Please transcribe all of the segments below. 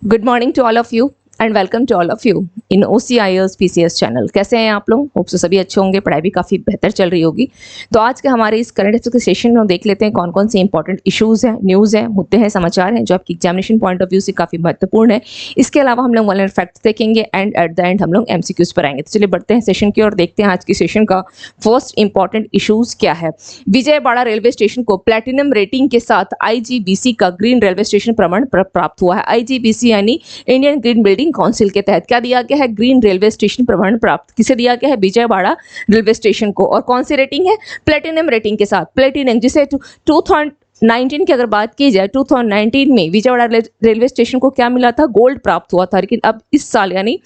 Good morning to all of you and welcome to all of you in OCIS PCS channel. कैसे हैं आप लोग? Hope so सभी अच्छे होंगे, पढ़ाई भी काफ़ी बेहतर चल रही होगी। तो आज के हमारे इस करंट अफेयर्स के सेशन में हम देख लेते हैं कौन कौन से इंपॉर्टेंट इश्यूज़ हैं, न्यूज़ हैं, मुद्दे हैं, समाचार हैं जो आपकी एग्जामिनेशन पॉइंट ऑफ व्यू से काफ़ी महत्वपूर्ण है। इसके अलावा हम लोग वर्ल्ड फैक्ट्स देखेंगे एंड एट द एंड हम लोग MCQs पर आएंगे। तो चलिए बढ़ते हैं सेशन की और देखते हैं आज की सेशन का फर्स्ट इंपॉर्टेंट इशूज़ क्या है। विजयवाड़ा रेलवे स्टेशन को प्लेटिनम रेटिंग के साथ IGBC का ग्रीन रेलवे स्टेशन प्रमाण प्राप्त हुआ है। IGBC यानी इंडियन ग्रीन बिल्डिंग काउंसिल के तहत क्या दिया गया है? ग्रीन रेलवे स्टेशन प्रमाण प्राप्त किसे दिया गया है? विजयवाड़ा रेलवे स्टेशन को। और कौन सी रेटिंग है? प्लेटिनम रेटिंग के साथ। प्लेटिनम जिसे 2019 की अगर बात की जाए, 2019 में विजयवाड़ा रेलवे स्टेशन को क्या मिला था? गोल्ड प्राप्त हुआ था। लेकिन अब इस साल यानी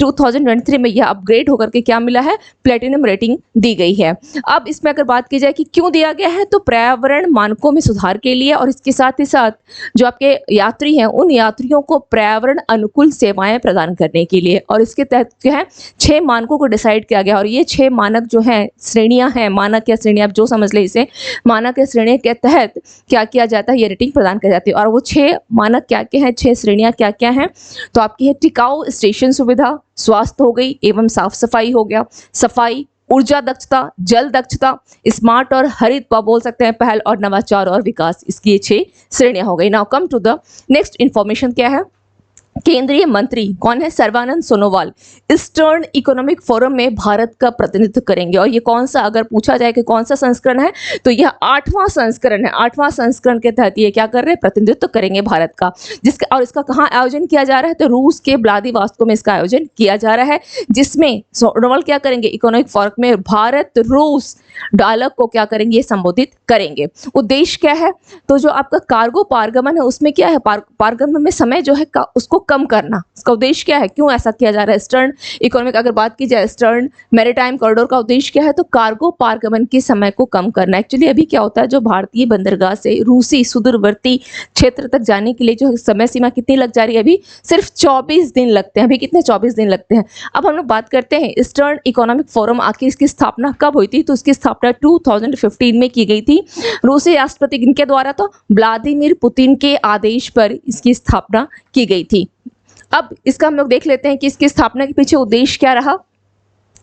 2023 में यह अपग्रेड होकर के क्या मिला है? प्लेटिनम रेटिंग दी गई है। अब इसमें अगर बात की जाए कि क्यों दिया गया है, तो पर्यावरण मानकों में सुधार के लिए और इसके साथ ही साथ जो आपके यात्री हैं उन यात्रियों को पर्यावरण अनुकूल सेवाएं प्रदान करने के लिए। और इसके तहत क्या है? 6 मानकों को डिसाइड किया गया और ये 6 मानक जो हैं, श्रेणियां हैं, मानक या श्रेणी आप जो समझ ले इसे, मानक या श्रेणी के तहत क्या किया जाता है? ये रेटिंग प्रदान की जाती है। और वो 6 मानक क्या क्या हैं, 6 श्रेणियां क्या क्या हैं? तो आपकी है टिकाऊ स्टेशन सुविधा, स्वास्थ्य हो गई एवं साफ सफाई हो गया, सफाई, ऊर्जा दक्षता, जल दक्षता, स्मार्ट और हरित बोल सकते हैं पहल, और नवाचार और विकास। इसकी ये 6 श्रेणियां हो गई। Now come to the next information. क्या है? केंद्रीय मंत्री कौन है? Sarbananda Sonowal Eastern Economic Forum में भारत का प्रतिनिधित्व करेंगे। और ये कौन सा, अगर पूछा जाए कि कौन सा संस्करण है, तो यह 8वां संस्करण है। 8वां संस्करण के तहत ये क्या कर रहे हैं? प्रतिनिधित्व करेंगे भारत का। जिसका और इसका कहाँ आयोजन किया जा रहा है? तो रूस के व्लादिवोस्तोक में इसका आयोजन किया जा रहा है, जिसमें सोनोवाल क्या करेंगे? इकोनॉमिक फोरम में भारत रूस डायलॉग को क्या करेंगे? संबोधित करेंगे। उद्देश्य क्या है? तो जो आपका कार्गो पारगमन है उसमें क्या है? पारगमन में समय जो है उसको कम करना, इसका उद्देश्य क्या है? क्यों ऐसा किया जा रहा है? ईस्टर्न इकोनॉमिक अगर बात की जाए, ईस्टर्न मैरीटाइम कॉरिडोर का उद्देश्य क्या है? तो कार्गो पारगमन के समय को कम करना। एक्चुअली अभी क्या होता है, जो भारतीय बंदरगाह से रूसी सुदूरवर्ती क्षेत्र तक जाने के लिए जो समय सीमा कितनी लग जा रही है? अभी सिर्फ 24 दिन लगते हैं। अभी कितने? 24 दिन लगते हैं। अब हम लोग बात करते हैं ईस्टर्न इकोनॉमिक फोरम आखिर इसकी स्थापना कब हुई थी? तो इसकी स्थापना 2015 में की गई थी रूसी राष्ट्रपति इनके द्वारा, तो व्लादिमीर पुतिन के आदेश पर इसकी स्थापना की गई थी। अब इसका हम लोग देख लेते हैं कि इसकी स्थापना के पीछे उद्देश्य क्या रहा।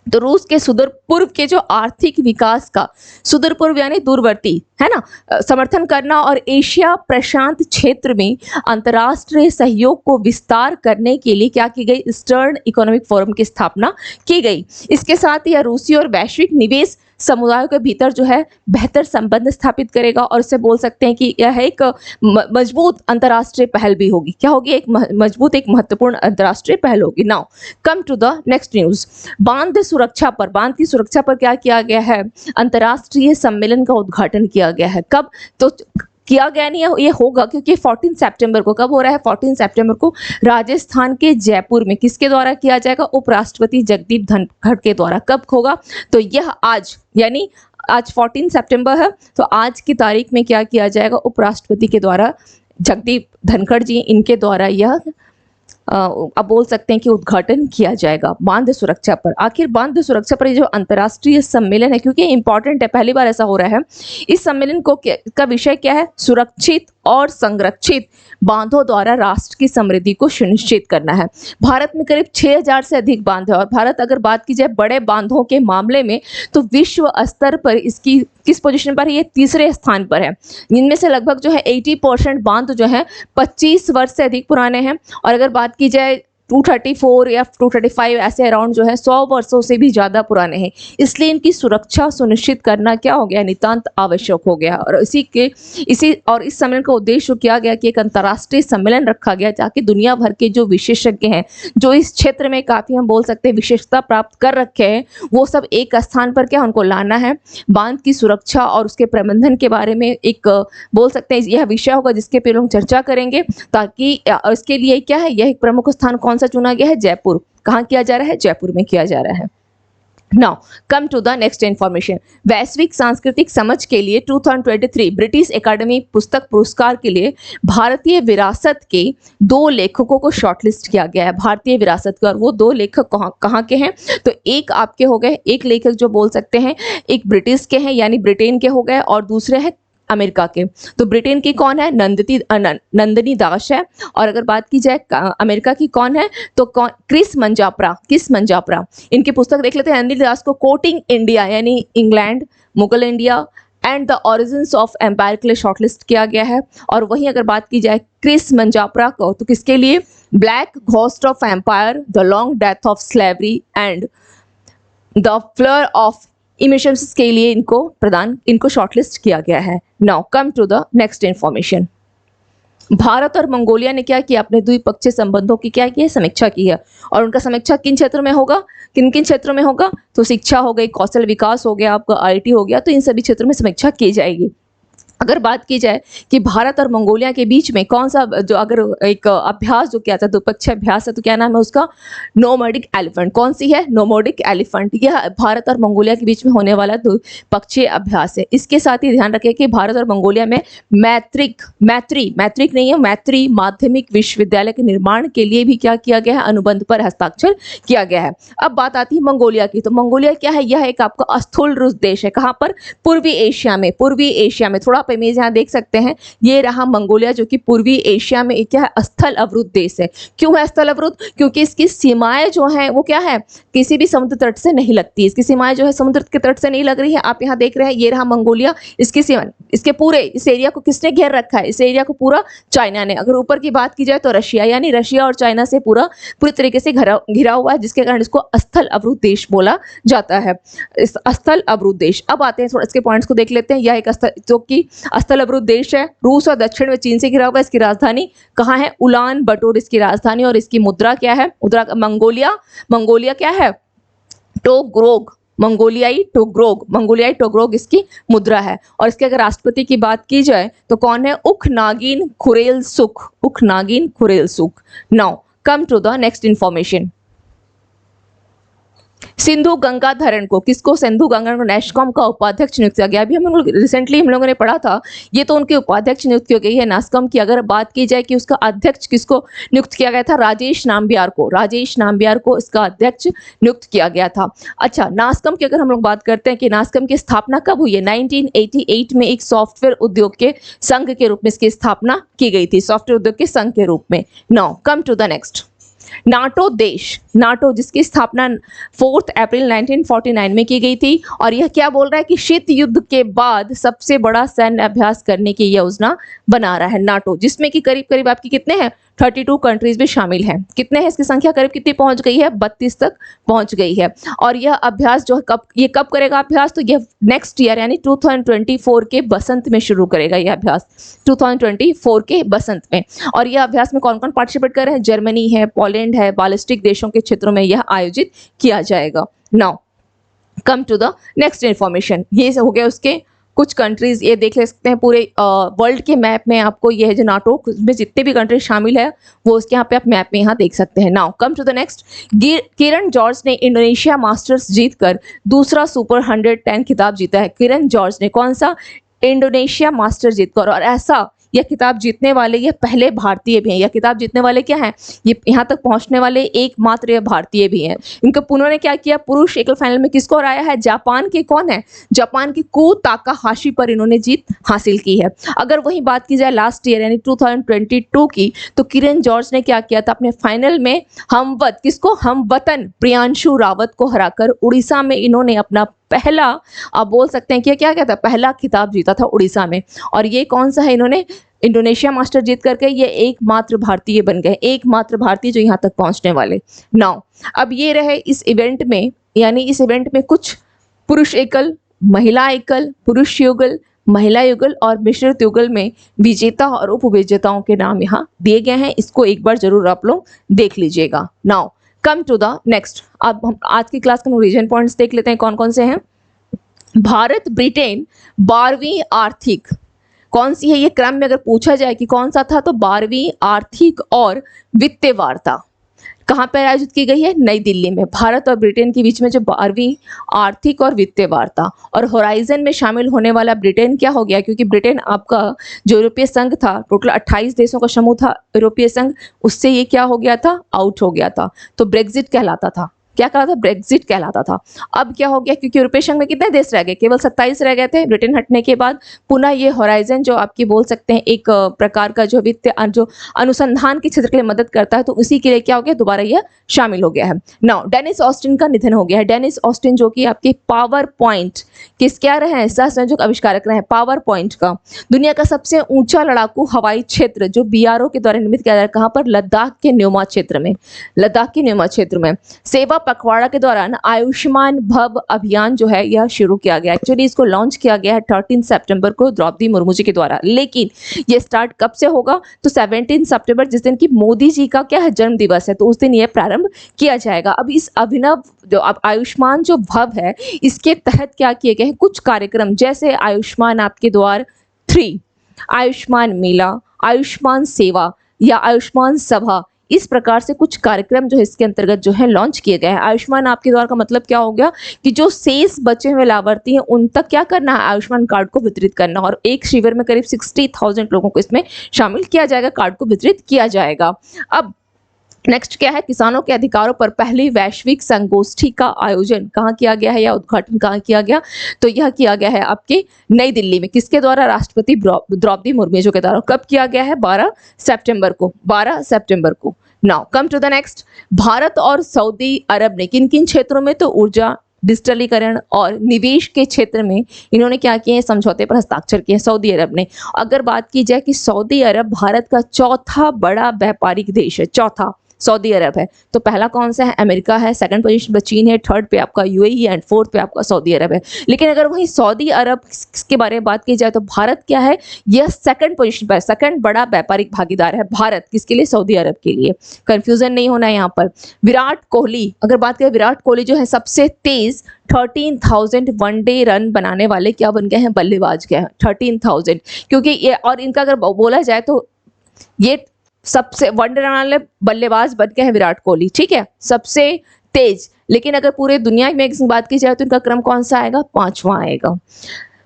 तो रूस के सुदूर पूर्व के जो आर्थिक विकास का, सुदूर पूर्व यानी दूरवर्ती है ना, समर्थन करना और एशिया प्रशांत क्षेत्र में अंतर्राष्ट्रीय सहयोग को विस्तार करने के लिए क्या की गई? ईस्टर्न इकोनॉमिक फोरम की स्थापना की गई। इसके साथ यह रूसी और वैश्विक निवेश समुदायों के भीतर जो है बेहतर संबंध स्थापित करेगा और इससे बोल सकते हैं कि यह एक मजबूत अंतर्राष्ट्रीय पहल भी होगी। क्या होगी? एक मजबूत, एक महत्वपूर्ण अंतर्राष्ट्रीय पहल होगी। Now come to the next news. बांध सुरक्षा पर, बांध की सुरक्षा पर क्या किया गया है? अंतर्राष्ट्रीय सम्मेलन का उद्घाटन किया गया है। कब? तो किया गया नहीं है, ये होगा क्योंकि 14 सितंबर को, कब हो रहा है? 14 सितंबर को राजस्थान के जयपुर में किसके द्वारा किया जाएगा? उपराष्ट्रपति जगदीप धनखड़ के द्वारा। कब होगा? तो यह आज, यानी आज 14 सितंबर है, तो आज की तारीख में क्या किया जाएगा? उपराष्ट्रपति के द्वारा, जगदीप धनखड़ जी इनके द्वारा यह अब बोल सकते हैं कि उद्घाटन किया जाएगा बांध सुरक्षा पर। आखिर बांध सुरक्षा पर ये जो अंतर्राष्ट्रीय सम्मेलन है, क्योंकि इंपॉर्टेंट है, पहली बार ऐसा हो रहा है। इस सम्मेलन को का विषय क्या है? सुरक्षित और संरक्षित बांधों द्वारा राष्ट्र की समृद्धि को सुनिश्चित करना है। भारत में करीब 6000 से अधिक बांध है और भारत अगर बात की जाए बड़े बांधों के मामले में, तो विश्व स्तर पर इसकी किस पोजीशन पर है? ये 3रे स्थान पर है। इनमें से लगभग जो है 80% बांध जो है 25 वर्ष से अधिक पुराने हैं। और अगर बात की जाए 234 या 235 ऐसे अराउंड जो है 100 वर्षों से भी ज़्यादा पुराने हैं। इसलिए इनकी सुरक्षा सुनिश्चित करना क्या हो गया? नितांत आवश्यक हो गया। और इस सम्मेलन का उद्देश्य किया गया कि एक अंतर्राष्ट्रीय सम्मेलन रखा गया ताकि दुनिया भर के जो विशेषज्ञ हैं, जो इस क्षेत्र में काफ़ी हम बोल सकते हैं विशेषता प्राप्त कर रखे हैं, वो सब एक स्थान पर क्या उनको लाना है। बांध की सुरक्षा और उसके प्रबंधन के बारे में एक बोल सकते हैं यह विषय होगा जिसके पे लोग चर्चा करेंगे, ताकि इसके लिए क्या है, यह एक प्रमुख स्थान कौन सा चुना गया है? जयपुर। कहाँ किया जा रहा है? जयपुर में किया जा रहा है। Now come to the next information. वैश्विक सांस्कृतिक समझ के लिए 2023 ब्रिटिश एकेडमी पुस्तक पुरस्कार के लिए भारतीय विरासत के 2 लेखकों को शॉर्टलिस्ट किया गया है। भारतीय विरासत के, और वो 2 लेखक कहाँ के हैं? तो एक आपके हो गए, एक लेखक जो बोल सकते हैं एक ब्रिटिश के हैं यानी ब्रिटेन के हो गए, और दूसरे हैं अमेरिका के। तो ब्रिटेन की कौन है? नंदिनी दास है। और अगर बात की जाए अमेरिका की कौन है, तो कौन? क्रिस मंजाप्रा। इनकी पुस्तक देख लेते हैं, नंदिनी दास को कोटिंग इंडिया यानी England, Mughal India and the origins of empire के लिए शॉर्टलिस्ट किया गया है। और वहीं अगर बात की जाए क्रिस मंजाप्रा को, तो किसके लिए? Black ghost of empire, the long death of slavery and the failure of emancipation के लिए इनको शॉर्टलिस्ट किया गया है। Now come to the next information. भारत और मंगोलिया ने क्या किया? अपने द्विपक्षीय संबंधों की क्या की है? समीक्षा की है। और उनका समीक्षा किन क्षेत्रों में होगा? किन किन क्षेत्रों में होगा? तो शिक्षा हो गई, कौशल विकास हो गया, आपका आईटी हो गया, तो इन सभी क्षेत्रों में समीक्षा की जाएगी। अगर बात की जाए कि भारत और मंगोलिया के बीच में कौन सा जो अगर एक अभ्यास जो किया था, द्विपक्षीय अभ्यास है, तो क्या नाम है उसका? Nomadic elephant. कौन सी है? Nomadic elephant. यह भारत और मंगोलिया के बीच में होने वाला द्विपक्षीय अभ्यास है। इसके साथ ही ध्यान रखें कि भारत और मंगोलिया में मैत्री माध्यमिक विश्वविद्यालय के निर्माण के लिए भी क्या किया गया है? अनुबंध पर हस्ताक्षर किया गया है। अब बात आती है मंगोलिया की। तो मंगोलिया क्या है? यह एक आपका स्थूल रूस देश है। कहाँ पर? पूर्वी एशिया में। थोड़ा आप इमेज यहाँ देख सकते हैं, ये रहा मंगोलिया, जो कि पूर्वी एशिया में एक क्या है? स्थल अवरुद्ध देश है। क्यों है स्थल अवरुद्ध? क्योंकि इसकी सीमाएं जो हैं वो क्या है? किसी भी समुद्र तट से नहीं लगती। इसकी सीमाएं जो है समुद्र के तट से नहीं लग रही है। आप यहाँ देख रहे हैं, ये रहा मंगोलिया। इसकी सीमा, इसके पूरे इस एरिया को किसने घेर रखा है? इस एरिया को पूरा चाइना ने। अगर ऊपर की बात की जाए तो रशिया, यानी रशिया और चाइना से पूरी तरीके से घिरा हुआ है, जिसके कारण इसको स्थल अवरुद्ध देश बोला जाता है। इस स्थल अवरुद्ध देश। अब आते हैं थोड़ा इसके पॉइंट्स को देख लेते हैं। यह एक जो कि स्थल अवरुद्ध देश है, रूस और दक्षिण में चीन से घिरा हुआ है। इसकी राजधानी कहाँ है? उलान बटोर इसकी राजधानी। और इसकी मुद्रा क्या है? मंगोलिया क्या है? टोग्रोग, मंगोलियाई टोग्रोग इसकी मुद्रा है। और इसके अगर राष्ट्रपति की बात की जाए तो कौन है? Ukhnaagiin Khurelsukh. Now come to the next information. Sindhu Gangadharan को नेस्कॉम का उपाध्यक्ष नियुक्त किया गया। अभी हम लोगों ने पढ़ा था, ये तो उनके उपाध्यक्ष नियुक्त की गई है नास्कॉम की। अगर बात की जाए कि उसका अध्यक्ष किसको नियुक्त किया गया था? राजेश नाम्बियार को इसका अध्यक्ष नियुक्त किया गया था। अच्छा, नास्कॉम की अगर हम लोग बात करते हैं कि नास्कॉम की स्थापना कब हुई है? 1988 में एक सॉफ्टवेयर उद्योग के संघ के रूप में इसकी स्थापना की गई थी, सॉफ्टवेयर उद्योग के संघ के रूप में। Now come to the next. NATO जिसकी स्थापना 4 अप्रैल 1949 में की गई थी। और यह क्या बोल रहा है कि शीत युद्ध के बाद सबसे बड़ा सैन्य अभ्यास करने की योजना बना रहा है नाटो, जिसमें कि करीब करीब आपकी कितने हैं? 32 कंट्रीज भी शामिल हैं। कितने हैं इसकी संख्या? करीब कितनी पहुंच गई है? 32 तक पहुंच गई है। और यह अभ्यास जो है कब करेगा अभ्यास? तो यह नेक्स्ट ईयर यानी 2024 के बसंत में शुरू करेगा यह अभ्यास, 2024 के बसंत में। और यह अभ्यास में कौन कौन पार्टिसिपेट कर रहे हैं? जर्मनी है, पोलैंड है, बालिस्टिक देशों के क्षेत्रों में यह आयोजित किया जाएगा। Now come to the next information. ये हो गया उसके कुछ कंट्रीज। ये देख ले सकते हैं पूरे वर्ल्ड के मैप में आपको यह जो नाटो में जितने भी कंट्रीज शामिल है वो उसके यहाँ पे आप मैप में यहाँ देख सकते हैं। Now come to the next. Kiran George ने इंडोनेशिया मास्टर्स जीतकर दूसरा सुपर 110 खिताब जीता है। किरण जॉर्ज ने कौन सा? इंडोनेशिया मास्टर्स जीतकर। और ऐसा यह खिताब जीतने वाले ये पहले भारतीय भी हैं। यह खिताब जीतने वाले क्या हैं? ये यहाँ तक पहुँचने वाले एकमात्र ये भारतीय भी हैं। उन्होंने क्या किया? पुरुष एकल फाइनल में किसको हराया है? जापान के कौन है? जापान की कू ताकाहाशी पर इन्होंने जीत हासिल की है। अगर वही बात की जाए लास्ट ईयर यानी 2022 की, तो किरण जॉर्ज ने क्या किया था? अपने फाइनल में हमवतन प्रियांशु रावत को हराकर उड़ीसा में इन्होंने अपना पहला, आप बोल सकते हैं कि क्या था? पहला खिताब जीता था उड़ीसा में। और ये कौन सा है? इन्होंने इंडोनेशिया मास्टर जीत करके ये एकमात्र भारतीय बन गए, एकमात्र भारतीय जो यहाँ तक पहुँचने वाले। नाउ अब ये रहे इस इवेंट में, यानी इस इवेंट में कुछ पुरुष एकल, महिला एकल, पुरुष युगल, महिला युगल और मिश्रित युगल में विजेता और उपविजेताओं के नाम यहाँ दिए गए हैं। इसको एक बार जरूर आप लोग देख लीजिएगा। Now come to the next. अब हम आज की क्लास के रीजन पॉइंट्स देख लेते हैं कौन कौन से हैं। भारत ब्रिटेन 12वीं आर्थिक, कौन सी है ये क्रम में अगर पूछा जाए कि कौन सा था, तो 12वीं आर्थिक और वित्तीय वार्ता कहाँ पर आयोजित की गई है? नई दिल्ली में। भारत और ब्रिटेन के बीच में जो 12वीं आर्थिक और वित्तीय वार्ता, और होराइजन में शामिल होने वाला ब्रिटेन क्या हो गया? क्योंकि ब्रिटेन आपका जो यूरोपीय संघ था, टोटल 28 देशों का समूह था यूरोपीय संघ, उससे ये क्या हो गया था? आउट हो गया था। तो ब्रेग्जिट कहलाता था। क्या कहलाता था, ब्रेग्जिट कहलाता था। अब क्या हो गया, क्योंकि यूरोपीय संघ में कितने देश रह गए, केवल 27 रह गए थे ब्रिटेन हटने के बाद। पुनः ये होराइजन जो आपकी बोल सकते हैं एक प्रकार का जो वित्तीय जो अनुसंधान के क्षेत्र के लिए मदद करता है, तो उसी के लिए क्या हो गया, दोबारा यह शामिल हो गया है। नाउ डेनिस ऑस्टिन का निधन हो गया है। डेनिस ऑस्टिन जो कि आपके पावर पॉइंट किस क्या रहे हैं, सहसंयोजक आविष्कारक रहे हैं पावर पॉइंट का। दुनिया का सबसे ऊंचा लड़ाकू हवाई क्षेत्र जो बीआरओ के द्वारा निर्मित किया जा रहा है, कहां पर, लद्दाख के न्योमा क्षेत्र में, लद्दाख के न्योमा क्षेत्र में। सेवा पखवाड़ा के दौरान आयुष्मान भव अभियान जो है यह शुरू किया गया। एक्चुअली इसको लॉन्च किया गया है 13 सितंबर को द्रौपदी मुर्मू जी के द्वारा, लेकिन ये स्टार्ट कब से होगा, तो 17 सितंबर जिस दिन की मोदी जी का क्या है जन्म दिवस है, तो उस दिन यह प्रारंभ किया जाएगा। अब इस अभिनव जो अब आयुष्मान जो भव है, इसके तहत क्या किए गए हैं कुछ कार्यक्रम, जैसे आयुष्मान आपके द्वार 3, आयुष्मान मेला, आयुष्मान सेवा या आयुष्मान सभा, इस प्रकार से कुछ कार्यक्रम जो है इसके अंतर्गत जो है लॉन्च किए गए हैं। आयुष्मान आपके द्वार का मतलब क्या हो गया कि जो शेष बचे हुए लाभार्थी हैं उन तक क्या करना है, आयुष्मान कार्ड को वितरित करना, और एक शिविर में करीब 60,000 लोगों को इसमें शामिल किया जाएगा, कार्ड को वितरित किया जाएगा। अब नेक्स्ट क्या है, किसानों के अधिकारों पर पहली वैश्विक संगोष्ठी का आयोजन कहाँ किया गया है या उद्घाटन कहाँ किया गया, तो यह किया गया है आपके नई दिल्ली में। किसके द्वारा, राष्ट्रपति द्रौपदी मुर्मू जी के द्वारा। कब किया गया है, 12 सितंबर को, 12 सितंबर को। Now come to the next, भारत और सऊदी अरब ने किन किन क्षेत्रों में, तो ऊर्जा, डिजिटलीकरण और निवेश के क्षेत्र में इन्होंने क्या किए हैं, समझौते पर हस्ताक्षर किए सऊदी अरब ने। अगर बात की जाए कि सऊदी अरब भारत का चौथा बड़ा व्यापारिक देश है, चौथा सऊदी अरब है, तो पहला कौन सा है, अमेरिका है, सेकंड पोजीशन पर चीन है, थर्ड पे आपका यूएई एंड फोर्थ पे आपका सऊदी अरब है। लेकिन अगर वहीं सऊदी अरब के बारे में बात की जाए तो भारत क्या है, यह सेकंड पोजीशन पर, सेकंड बड़ा व्यापारिक भागीदार है भारत, किसके लिए, सऊदी अरब के लिए। कंफ्यूजन नहीं होना है यहाँ पर। विराट कोहली, अगर बात करें विराट कोहली जो है सबसे तेज 13,000 वनडे रन बनाने वाले क्या बन गए हैं, बल्लेबाज गए हैं 13,000, क्योंकि ये, और इनका अगर बोला जाए तो ये सबसे वनडे रन वाले बल्लेबाज बन गए हैं विराट कोहली, ठीक है, सबसे तेज। लेकिन अगर पूरे दुनिया में एक बात की जाए तो इनका क्रम कौन सा आएगा, 5वां आएगा।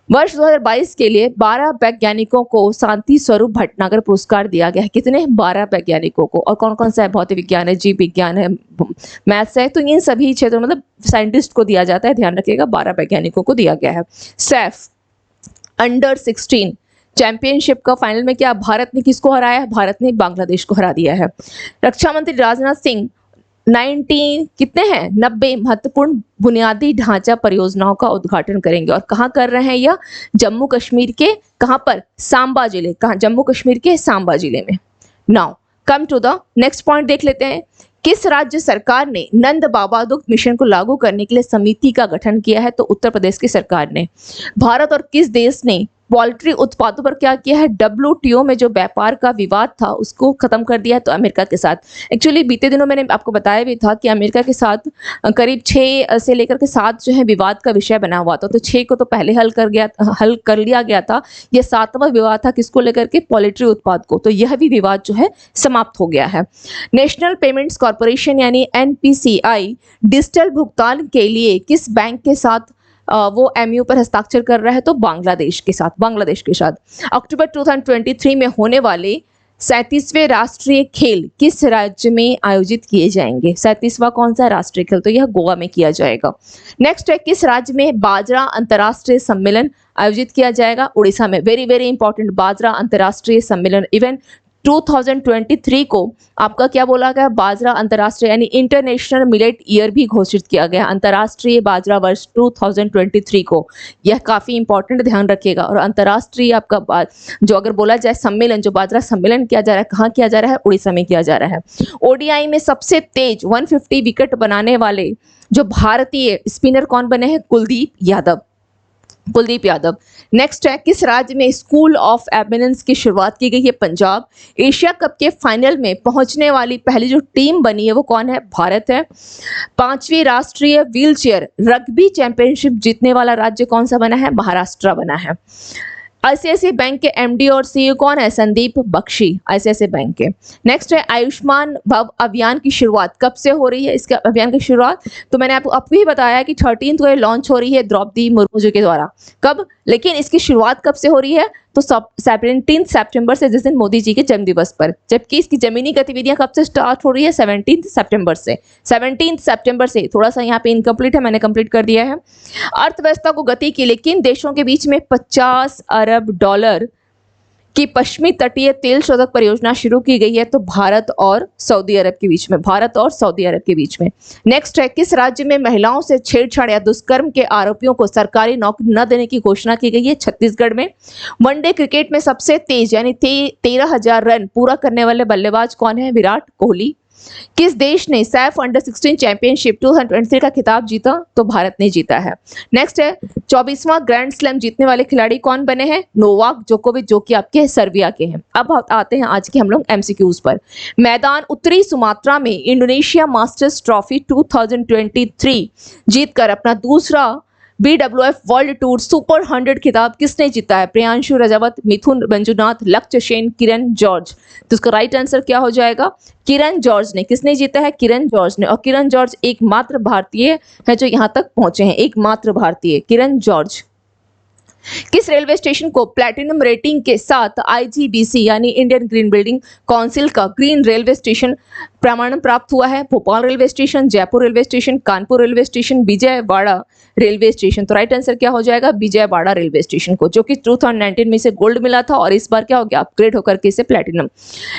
वर्ष 2022 के लिए 12 वैज्ञानिकों को शांति स्वरूप भटनागर पुरस्कार दिया गया है। कितने, 12 वैज्ञानिकों को। और कौन कौन सा है, भौतिक विज्ञान है, जीव विज्ञान है, मैथ्स है, तो इन सभी क्षेत्रों मतलब साइंटिस्ट को दिया जाता है, ध्यान रखिएगा, 12 वैज्ञानिकों को दिया गया है। सैफ अंडर 16 चैंपियनशिप का फाइनल में क्या भारत ने किसको हराया है, भारत ने बांग्लादेश को हरा दिया है। रक्षा मंत्री राजनाथ सिंह 90 महत्वपूर्ण बुनियादी ढांचा परियोजनाओं का उद्घाटन करेंगे, और कहां कर रहे हैं यह, जम्मू कश्मीर के, कहां पर, सांबा जिले, कहां, जम्मू कश्मीर के सांबा जिले में। Now come to the next point, देख लेते हैं किस राज्य सरकार ने नंद बाबा दुग्ध मिशन को लागू करने के लिए समिति का गठन किया है, तो उत्तर प्रदेश की सरकार ने। भारत और किस देश ने पोल्ट्री उत्पादों पर क्या किया है, WTO में जो व्यापार का विवाद था उसको खत्म कर दिया है, तो अमेरिका के साथ। एक्चुअली बीते दिनों मैंने आपको बताया भी था कि अमेरिका के साथ करीब 6 से लेकर के 7 जो है विवाद का विषय बना हुआ था, तो 6 को तो पहले हल कर लिया गया था। यह 7वां विवाद था, किसको लेकर के, पोल्ट्री उत्पाद को, तो यह भी विवाद जो है समाप्त हो गया है। नेशनल पेमेंट्स कॉर्पोरेशन यानी NPCI डिजिटल भुगतान के लिए किस बैंक के साथ वो MOU पर हस्ताक्षर कर रहा है, तो बांग्लादेश के साथ, बांग्लादेश के साथ। अक्टूबर 2023 में होने वाले 37वें राष्ट्रीय खेल किस राज्य में आयोजित किए जाएंगे, 37वां कौन सा राष्ट्रीय खेल, तो यह गोवा में किया जाएगा। नेक्स्ट है, किस राज्य में बाजरा अंतर्राष्ट्रीय सम्मेलन आयोजित किया जाएगा, उड़ीसा में। वेरी वेरी इंपॉर्टेंट, बाजरा अंतर्राष्ट्रीय सम्मेलन। इवन 2023 को आपका क्या बोला गया, बाजरा अंतर्राष्ट्रीय यानी इंटरनेशनल मिलेट ईयर भी घोषित किया गया, अंतर्राष्ट्रीय बाजरा वर्ष 2023 को। यह काफी इंपॉर्टेंट, ध्यान रखिएगा। और अंतर्राष्ट्रीय आपका जो अगर बोला जाए सम्मेलन, जो बाजरा सम्मेलन किया जा रहा है, कहाँ किया जा रहा है, उड़ीसा में किया जा रहा है। ODI में सबसे तेज 150 विकेट बनाने वाले जो भारतीय स्पिनर कौन बने हैं, कुलदीप यादव, कुलदीप यादव। नेक्स्ट है, किस राज्य में स्कूल ऑफ एमिनेंस की शुरुआत की गई है, पंजाब। एशिया कप के फाइनल में पहुंचने वाली पहली जो टीम बनी है वो कौन है, भारत है। 5वीं राष्ट्रीय व्हीलचेयर रग्बी चैंपियनशिप जीतने वाला राज्य कौन सा बना है, महाराष्ट्र बना है। ICICI बैंक के MD और CEO कौन है, संदीप बख्शी, ICICI बैंक के। नेक्स्ट है, आयुष्मान भव अभियान की शुरुआत कब से हो रही है, इसके अभियान की शुरुआत तो मैंने आपको ही बताया कि 13 को लॉन्च हो रही है द्रौपदी मुर्मू जी के द्वारा। कब, लेकिन इसकी शुरुआत कब से हो रही है? तो 17 सितंबर से, जिस दिन मोदी जी के जन्म दिवस पर। जबकि इसकी जमीनी गतिविधियां कब से स्टार्ट हो रही है? 17 सितंबर से। 17 सितंबर से। थोड़ा सा यहाँ पे इनकम्प्लीट है, मैंने कंप्लीट कर दिया है। अर्थव्यवस्था को गति के लिए किन देशों के बीच में 50 अरब डॉलर की पश्चिमी तटीय तेल शोधक परियोजना शुरू की गई है? तो भारत और सऊदी अरब के बीच में। भारत और सऊदी अरब के बीच में। नेक्स्ट है, किस राज्य में महिलाओं से छेड़छाड़ या दुष्कर्म के आरोपियों को सरकारी नौकरी न देने की घोषणा की गई है? छत्तीसगढ़ में। वनडे क्रिकेट में सबसे तेज यानी 13,000 रन पूरा करने वाले बल्लेबाज कौन है? विराट कोहली। किस देश ने सैफ अंडर 16 चैंपियनशिप 2023 का खिताब जीता? तो भारत ने जीता है। नेक्स्ट है, 24वां ग्रैंड स्लैम जीतने वाले खिलाड़ी कौन बने हैं? नोवाक जोकोविच, जो कि आपके सर्बिया के हैं। अब आते हैं आज के हम लोग एमसीक्यूज पर। मैदान उत्तरी सुमात्रा में इंडोनेशिया मास्टर्स ट्रॉफी 2023 जीतकर अपना दूसरा BWF वर्ल्ड टूर सुपर 100 खिताब किसने जीता है? प्रियांशु रजावत, मिथुन मंजुनाथ, लक्ष्य सेन, किरण जॉर्ज। तो इसका राइट आंसर क्या हो जाएगा? किरण जॉर्ज ने। किसने जीता है? किरण जॉर्ज ने। और किरण जॉर्ज एकमात्र भारतीय है जो यहाँ तक पहुंचे हैं, एकमात्र भारतीय, किरण जॉर्ज। किस रेलवे स्टेशन को प्लैटिनम रेटिंग के साथ IGBC यानी इंडियन ग्रीन बिल्डिंग काउंसिल का ग्रीन रेलवे स्टेशन प्रमाणन प्राप्त हुआ है? Bhopal railway station, Jaipur railway station, Kanpur railway station, Vijayawada railway station. तो राइट आंसर क्या हो जाएगा? विजयवाड़ा रेलवे स्टेशन को, जो कि 2019 में इसे गोल्ड मिला था और इस बार क्या हो गया? अपग्रेड होकर के इसे platinum.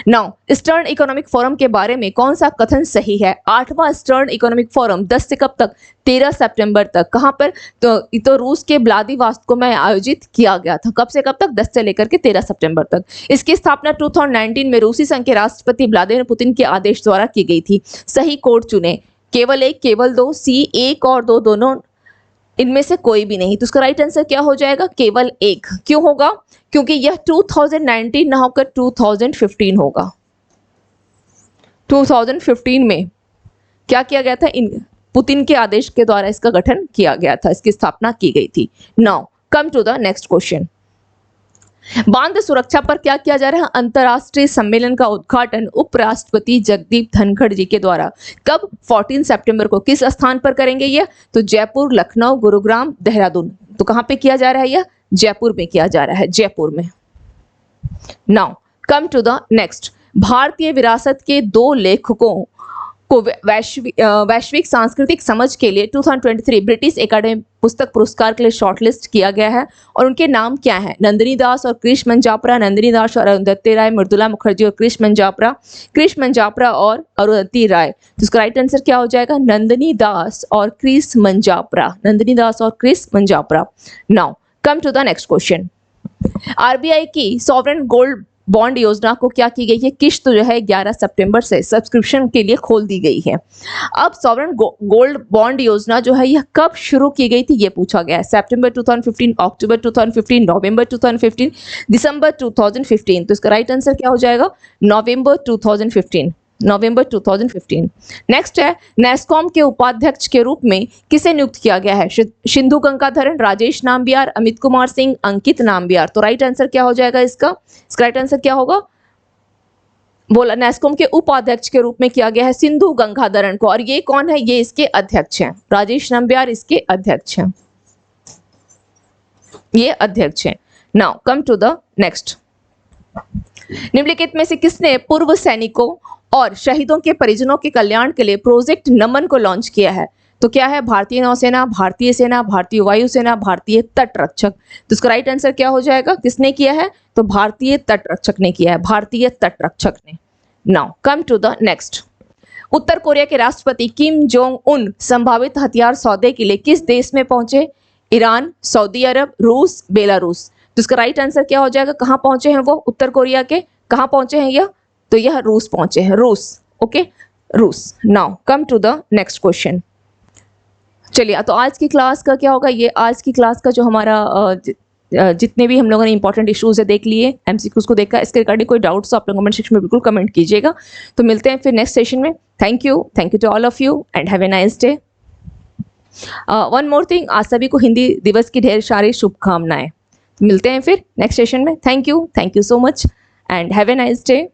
Now, eastern Economic forum के बारे में कौन सा कथन सही है? 8वां ईस्टर्न इकोनॉमिक फोरम 10 से कब तक? 13 सितंबर तक। कहां पर? तो रूस के व्लादिवोस्तोक में आयोजित किया गया था। कब से कब तक? 10 से लेकर के 13 सितंबर तक। इसकी स्थापना 2019 में रूसी संघ के राष्ट्रपति व्लादिमीर पुतिन के आदेश द्वारा की गई थी। सही कोड चुने। केवल एक, केवल दो, सी, एक और दो, दोनों इनमें से कोई भी नहीं। तो उसका राइट आंसर क्या हो जाएगा? केवल एक। क्यों होगा? क्योंकि यह 2019 ना होकर 2015 होगा। 2015 में क्या किया गया था? पुतिन के आदेश के द्वारा इसका गठन किया गया था, इसकी स्थापना की गई थी। Now come to the next question. बांध सुरक्षा पर क्या किया जा रहा है? अंतरराष्ट्रीय सम्मेलन का उद्घाटन उपराष्ट्रपति जगदीप धनखड़ जी के द्वारा कब? 14 सितंबर को। किस स्थान पर करेंगे ये? तो जयपुर, लखनऊ, गुरुग्राम, देहरादून। तो कहां पे किया जा रहा है? यह जयपुर में किया जा रहा है, जयपुर में। Now come to the next. भारतीय विरासत के 2 लेखकों को वैश्विक सांस्कृतिक समझ के लिए 2023 ब्रिटिश एकेडमी पुस्तक पुरस्कार के लिए शॉर्टलिस्ट किया गया है और उनके नाम क्या हैं? नंदिनी दास और कृष मंजापरा, नंदिनी दास और अरुंधति राय, मृदुला मुखर्जी और कृष मंजापरा और अरुंधति राय। तो इसका राइट आंसर क्या हो जाएगा? नंदिनी दास और कृष मंजापरा, नंदिनी दास और Krish Manjapara. Now come to the next question. RBI की सॉवरेन गोल्ड बॉन्ड योजना को क्या की गई है? किस्त जो है 11 सितंबर से सब्सक्रिप्शन के लिए खोल दी गई है। अब सॉवरेन गोल्ड बॉन्ड योजना जो है यह कब शुरू की गई थी ये पूछा गया है। सितंबर 2015, अक्टूबर 2015, नवंबर 2015, दिसंबर 2015। तो इसका राइट आंसर क्या हो जाएगा? नवंबर 2015, नवंबर 2015। नेक्स्ट है, नेस्कॉम के उपाध्यक्ष के रूप में किसे नियुक्त किया गया है? सिंधु गंगाधरन, राजेश नाम्बियार, अमित कुमार सिंह, अंकित नाम्बियार। तो राइट आंसर क्या हो जाएगा इसका? इसका राइट आंसर क्या होगा? बोला नेस्कॉम के उपाध्यक्ष के रूप में किया गया है सिंधु गंगाधरन को। और ये कौन है? ये इसके अध्यक्ष हैं, राजेश नाम्बियार इसके अध्यक्ष हैं, ये अध्यक्ष हैं। Now come to the next. निम्नलिखित में से किसने पूर्व सैनिकों और शहीदों के परिजनों के कल्याण के लिए प्रोजेक्ट नमन को लॉन्च किया है? तो क्या है? भारतीय नौसेना, भारतीय सेना, भारतीय वायुसेना, भारतीय तट रक्षक। तो इसका राइट आंसर क्या हो जाएगा? किसने किया है? तो भारतीय तट रक्षक ने किया है, भारतीय तट रक्षक ने। Now come to the next. उत्तर कोरिया के राष्ट्रपति किम जोंग उन संभावित हथियार सौदे के लिए किस देश में पहुंचे? ईरान, सऊदी अरब, रूस, बेलारूस। तो इसका राइट आंसर क्या हो जाएगा? कहां पहुंचे हैं वो? उत्तर कोरिया के कहां पहुंचे हैं यह? तो यह रूस पहुंचे हैं, रूस। ओके, रूस। Now come to the next question. चलिए, तो आज की क्लास का क्या होगा? ये आज की क्लास का जो हमारा जितने भी हम लोगों ने इंपॉर्टेंट इश्यूज है देख लिए, एमसीक्यूज को देखा, इसके रिगार्डिंग कोई डाउट्स हो आप लोग कमेंट सेक्शन में बिल्कुल कमेंट कीजिएगा। तो मिलते हैं फिर नेक्स्ट सेशन में। Thank you to all of you and have a nice day. One more thing, आज सभी को हिंदी दिवस की ढेर सारी शुभकामनाएं। मिलते हैं फिर नेक्स्ट सेशन में। Thank you so much and have a nice day.